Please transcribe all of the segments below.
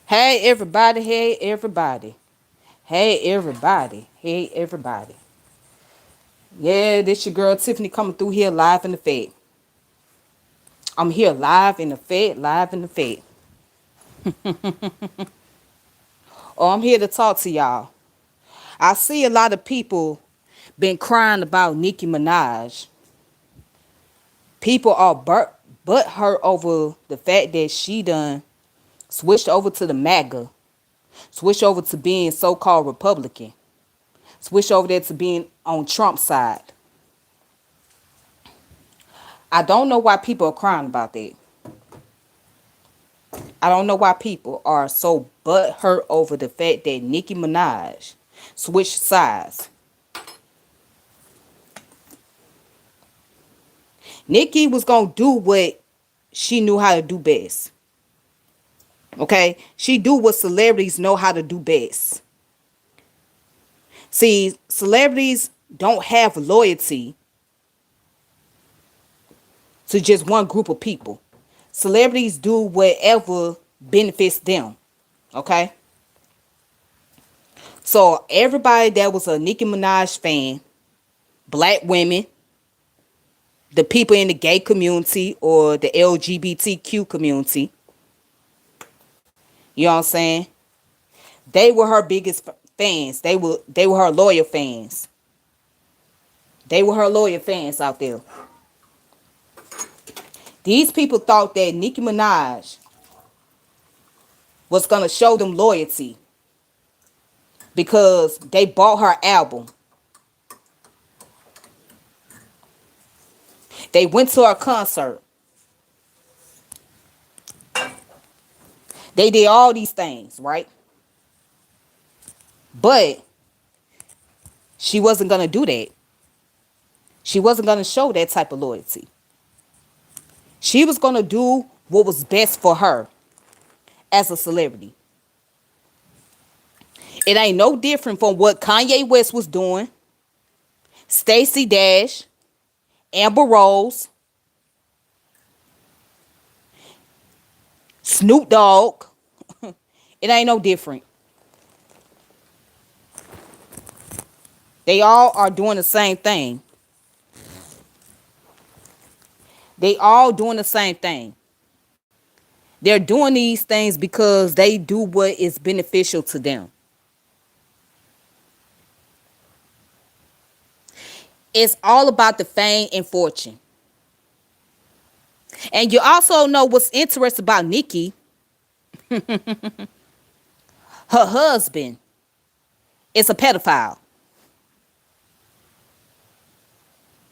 Hey everybody, hey everybody, hey everybody, hey everybody. Yeah, this your girl Tiffany coming through here live in the Fed. I'm here live in the Fed, live in the Fed. Oh, I'm here to talk to y'all. I see a lot of people been crying about Nicki Minaj. People are but hurt over the fact that she done switched over to the MAGA, switched over to being so-called Republican, switched over there to being on Trump's side. I don't know why people are crying about that. I don't know why people are so butthurt over the fact that Nicki Minaj switched sides. Nicki was gonna do what she knew how to do best. Okay? She do what celebrities know how to do best. See, celebrities don't have loyalty to just one group of people. Celebrities do whatever benefits them. Okay? So everybody that was a Nicki Minaj fan, black women, the people in the gay community or the LGBTQ community, you know what I'm saying? They were her biggest fans. They were her loyal fans. They were her loyal fans out there. These people thought that Nicki Minaj was gonna show them loyalty because they bought her album. They went to her concert. They did all these things, right? But she wasn't gonna do that. She wasn't gonna show that type of loyalty. She was gonna do what was best for her as a celebrity. It ain't no different from what Kanye West was doing, Stacey Dash, Amber Rose, Snoop Dogg. It ain't no different. They all are doing the same thing. They all doing the same thing. They're doing these things because they do what is beneficial to them. It's all about the fame and fortune. And you also know what's interesting about Nicki. Her husband is a pedophile.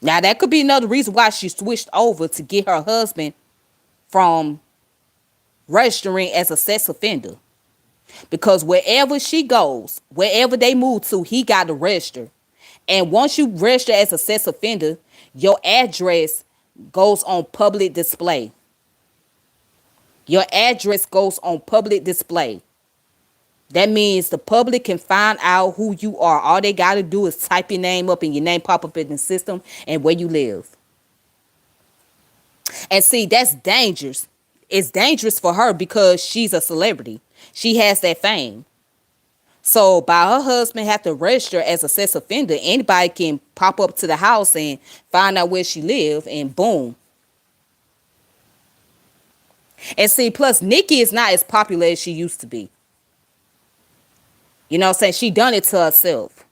Now that could be another reason why she switched over to get her husband from registering as a sex offender. Because wherever she goes, wherever they move to, he got to register. And once you register as a sex offender, your address goes on public display. Your address goes on public display. That means the public can find out who you are. All they got to do is type your name up and your name pop up in the system and where you live. And see, that's dangerous. It's dangerous for her because she's a celebrity. She has that fame. So by her husband have to register as a sex offender, anybody can pop up to the house and find out where she live and boom. And see, plus Nicki is not as popular as she used to be. You know what I'm saying? She done it to herself.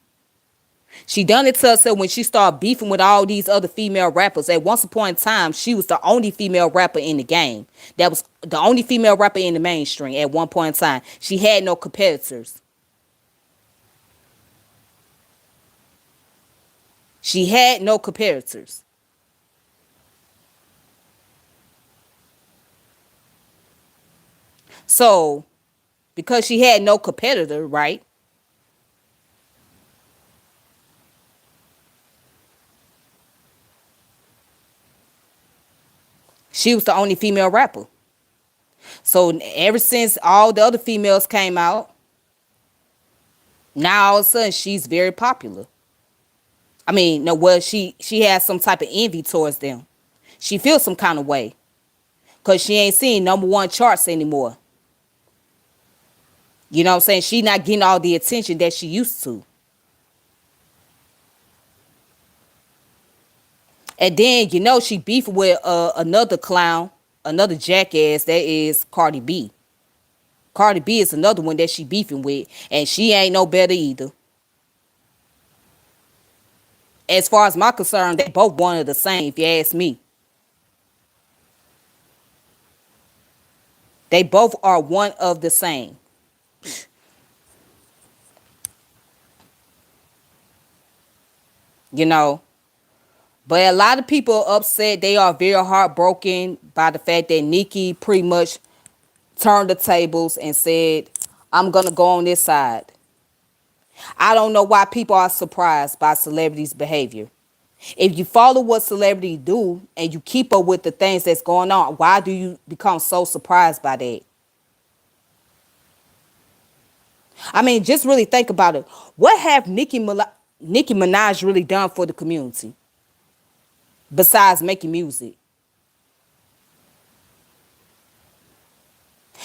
She done it to herself when she started beefing with all these other female rappers. At once upon a time, she was the only female rapper in the game. That was the only female rapper in the mainstream at one point in time. She had no competitors. She had no competitors. So, because she had no competitor, right? She was the only female rapper. So ever since all the other females came out, now all of a sudden she's very popular. I mean, no, well, she has some type of envy towards them. She feels some kind of way because she ain't seeing number one charts anymore. You know what I'm saying? She not getting all the attention that she used to. And then, she beefing with another clown, another jackass, that is Cardi B. Cardi B is another one that she beefing with, and she ain't no better either. As far as my concern, they both one of the same, if you ask me. They both are one of the same. You know. But a lot of people are upset. They are very heartbroken by the fact that Nicki pretty much turned the tables and said, I'm going to go on this side. I don't know why people are surprised by celebrities' behavior. If you follow what celebrities do and you keep up with the things that's going on, why do you become so surprised by that? I mean, just really think about it. What have Nicki Minaj really done for the community besides making music?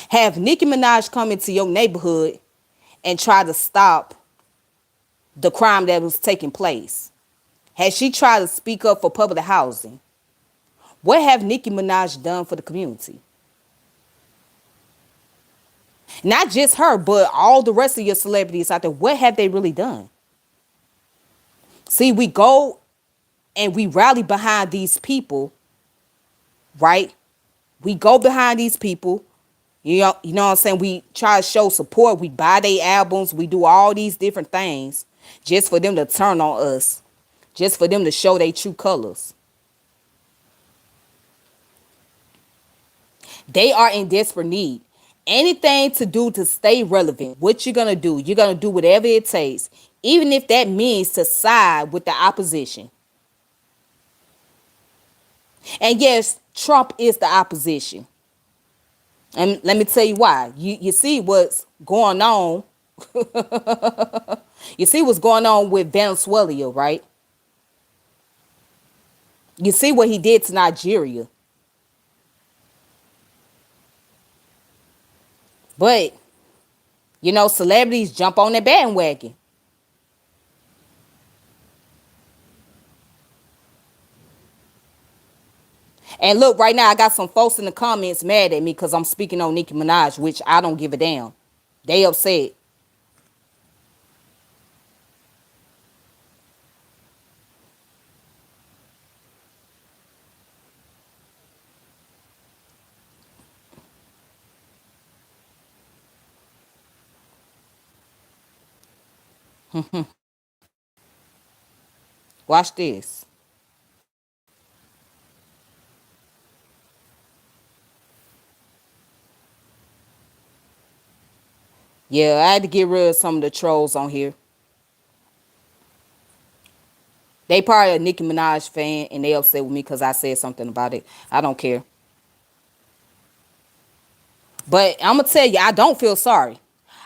Have Nicki Minaj come into your neighborhood and try to stop the crime that was taking place? Has she tried to speak up for public housing? What have Nicki Minaj done for the community? Not just her, but all the rest of your celebrities out there. What have they really done? See, we go and we rally behind these people, right? We go behind these people. You know what I'm saying? We try to show support. We buy their albums. We do all these different things just for them to turn on us, just for them to show their true colors. They are in desperate need. Anything to do to stay relevant. What you're going to do, you're going to do whatever it takes, even if that means to side with the opposition. And yes, Trump is the opposition. And let me tell you why. You see what's going on. You see what's going on with Venezuela, right? You see what he did to Nigeria. But, celebrities jump on the bandwagon. And look, right now, I got some folks in the comments mad at me because I'm speaking on Nicki Minaj, which I don't give a damn. They upset. Watch this. Yeah, I had to get rid of some of the trolls on here. They probably a Nicki Minaj fan and they upset with me because I said something about it. I don't care. But I'm going to tell you, I don't feel sorry.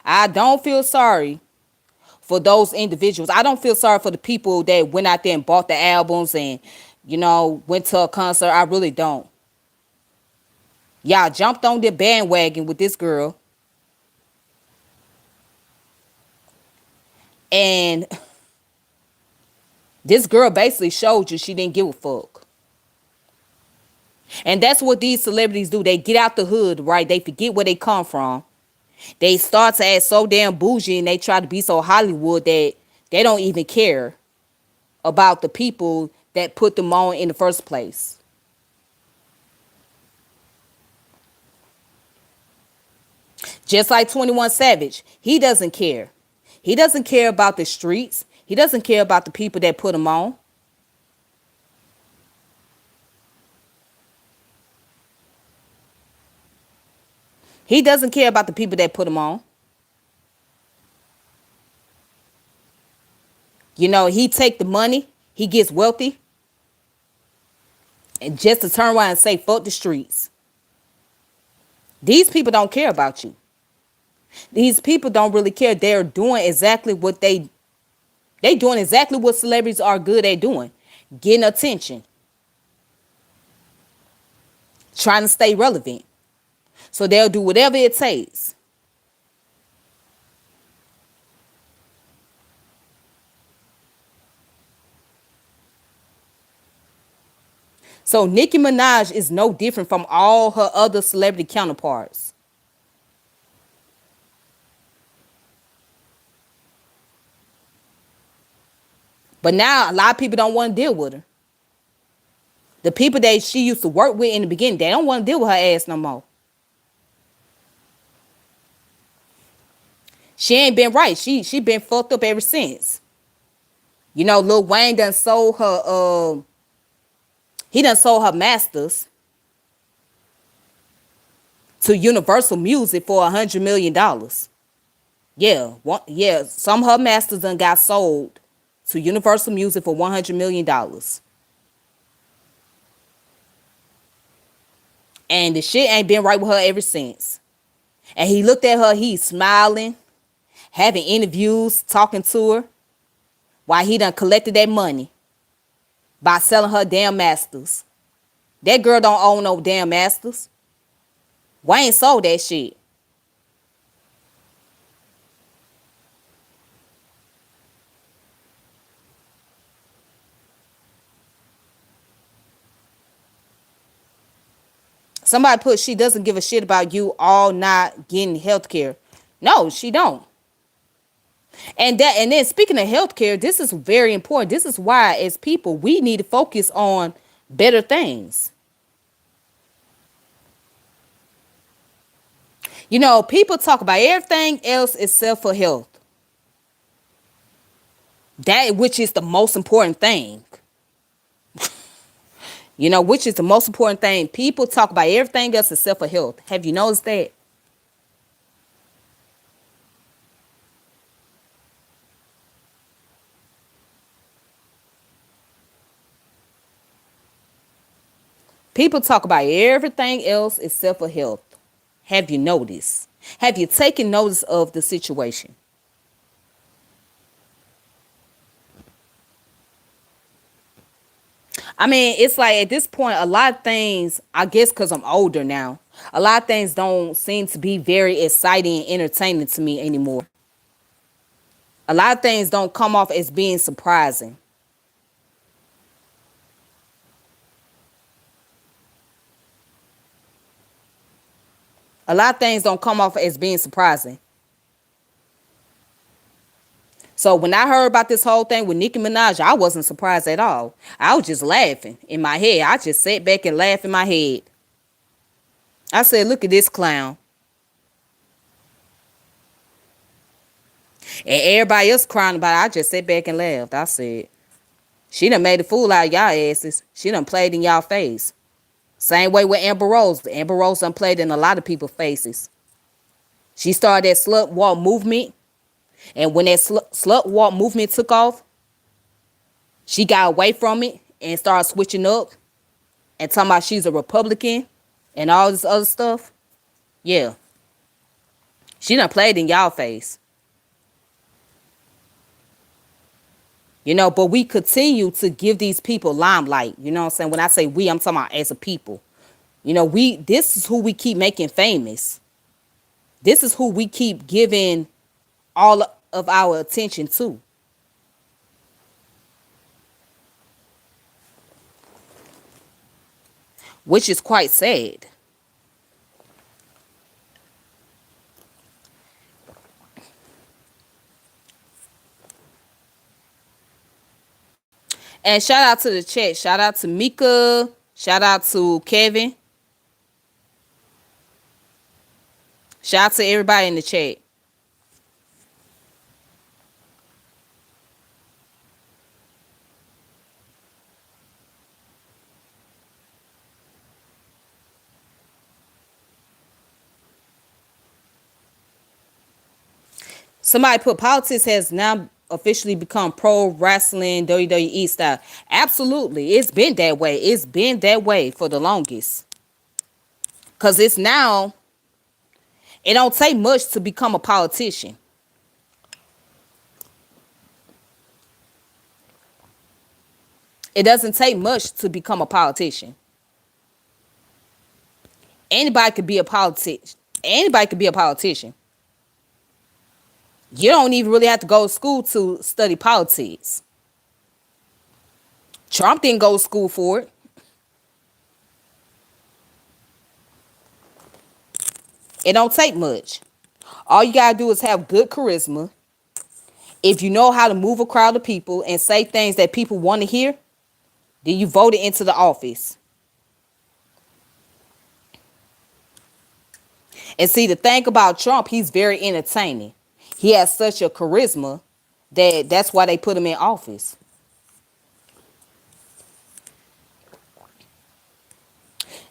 I don't feel sorry for those individuals. I don't feel sorry for the people that went out there and bought the albums and, went to a concert. I really don't. Y'all jumped on the bandwagon with this girl. And this girl basically showed you she didn't give a fuck. And that's what these celebrities do. They get out the hood, right? They forget where they come from. They start to act so damn bougie and they try to be so Hollywood that they don't even care about the people that put them on in the first place. Just like 21 Savage, he doesn't care. He doesn't care about the streets. He doesn't care about the people that put him on. He doesn't care about the people that put him on. He take the money, he gets wealthy, and just to turn around and say, fuck the streets. These people don't care about you. These people don't really care. They're doing exactly what they doing exactly what celebrities are good at doing. Getting attention. Trying to stay relevant. So they'll do whatever it takes. So Nicki Minaj is no different from all her other celebrity counterparts. But now a lot of people don't want to deal with her. The people that she used to work with in the beginning, they don't want to deal with her ass no more. She ain't been right. She been fucked up ever since. You know, Lil Wayne done sold her. He done sold her masters to Universal Music for $100 million. Yeah, some of her masters done got sold to Universal Music for $100 million. And the shit ain't been right with her ever since. And he looked at her, he's smiling, having interviews, talking to her, while he done collected that money by selling her damn masters. That girl don't own no damn masters. Wayne sold that shit. Somebody put she doesn't give a shit about you all not getting health care. No, she don't. And then speaking of healthcare, this is very important. This is why, as people, we need to focus on better things. You know, people talk about everything else except for health. That which is the most important thing. You know, which is the most important thing. People talk about everything else except for health. Have you noticed that? People talk about everything else except for health. Have you noticed? Have you taken notice of the situation? I mean, it's like at this point, a lot of things, I guess because I'm older now, a lot of things don't seem to be very exciting and entertaining to me anymore. A lot of things don't come off as being surprising. A lot of things don't come off as being surprising. So when I heard about this whole thing with Nicki Minaj, I wasn't surprised at all. I was just laughing in my head. I just sat back and laughed in my head. I said, look at this clown. And everybody else crying about it. I just sat back and laughed. I said, she done made a fool out of y'all asses. She done played in y'all face. Same way with Amber Rose. Amber Rose done played in a lot of people's faces. She started that slut walk movement. And when that slut walk movement took off, she got away from it and started switching up and talking about she's a Republican and all this other stuff. Yeah. She done played in y'all face. You know, but we continue to give these people limelight. You know what I'm saying? When I say we, I'm talking about as a people. You know, this is who we keep making famous. This is who we keep giving all of our attention to. Which is quite sad. And shout out to the chat. Shout out to Mika. Shout out to Kevin. Shout out to everybody in the chat. Somebody put politics has now officially become pro wrestling WWE style. Absolutely. It's been that way. It's been that way for the longest. Because it's now, it don't take much to become a politician. It doesn't take much to become a politician. Anybody could be a politician. Anybody could be a politician. You don't even really have to go to school to study politics. Trump didn't go to school for it. It don't take much. All you gotta do is have good charisma. If you know how to move a crowd of people and say things that people want to hear, then you voted into the office. And see, the thing about Trump, he's very entertaining. He has such a charisma that's why they put him in office.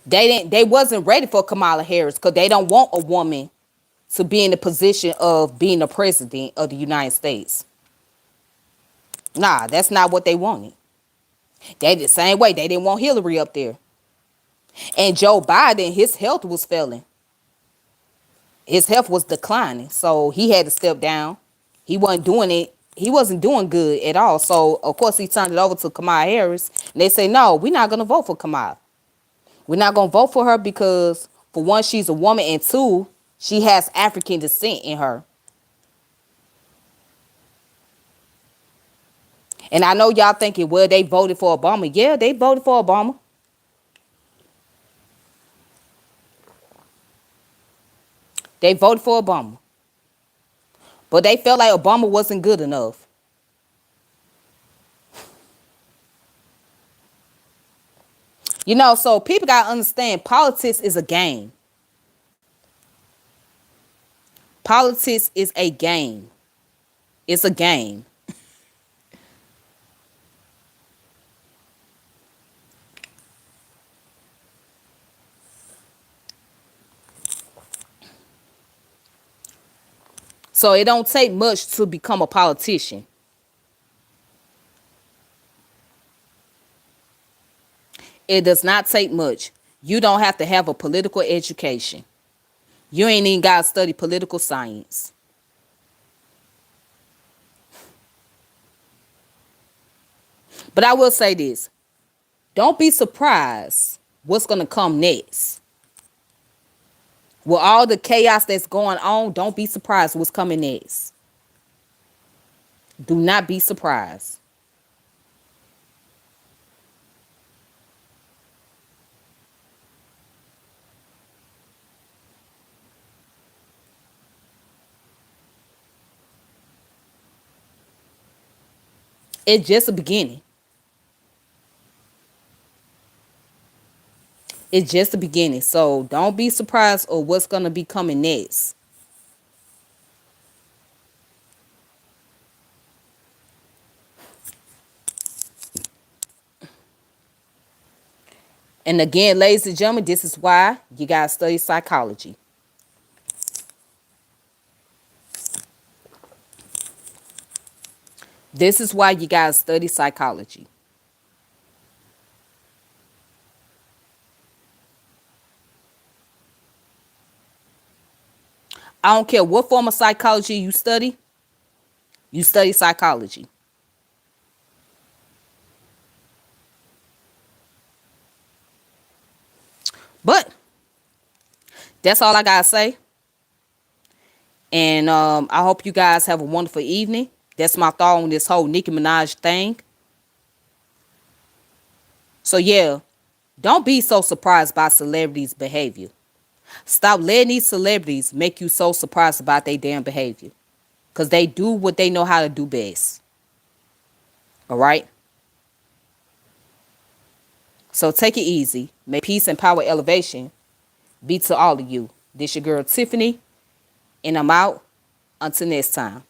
They wasn't ready for Kamala Harris because they don't want a woman to be in the position of being the president of the United States. Nah, that's not what they wanted. They the same way. They didn't want Hillary up there. And Joe Biden, his health was failing. His health was declining. So he had to step down. He wasn't doing it. He wasn't doing good at all. So, of course, he turned it over to Kamala Harris. And they say, no, we're not going to vote for Kamala. We're not going to vote for her because, for one, she's a woman. And two, she has African descent in her. And I know y'all thinking, well, they voted for Obama. Yeah, they voted for Obama. They voted for Obama. But they felt like Obama wasn't good enough. You know, so people got to understand politics is a game. Politics is a game. It's a game. So it don't take much to become a politician. It does not take much. You don't have to have a political education. You ain't even got to study political science. But I will say this. Don't be surprised what's going to come next. With all the chaos that's going on, don't be surprised what's coming next. Do not be surprised. It's just a beginning. It's just the beginning. So don't be surprised of what's going to be coming next. And again, ladies and gentlemen, this is why you got to study psychology. This is why you got to study psychology. I don't care what form of psychology you study psychology. But that's all I got to say. And I hope you guys have a wonderful evening. That's my thought on this whole Nicki Minaj thing. So, yeah, don't be so surprised by celebrities' behavior. Stop letting these celebrities make you so surprised about their damn behavior. Because they do what they know how to do best. All right? So take it easy. May peace and power elevation be to all of you. This your girl Tiffany. And I'm out. Until next time.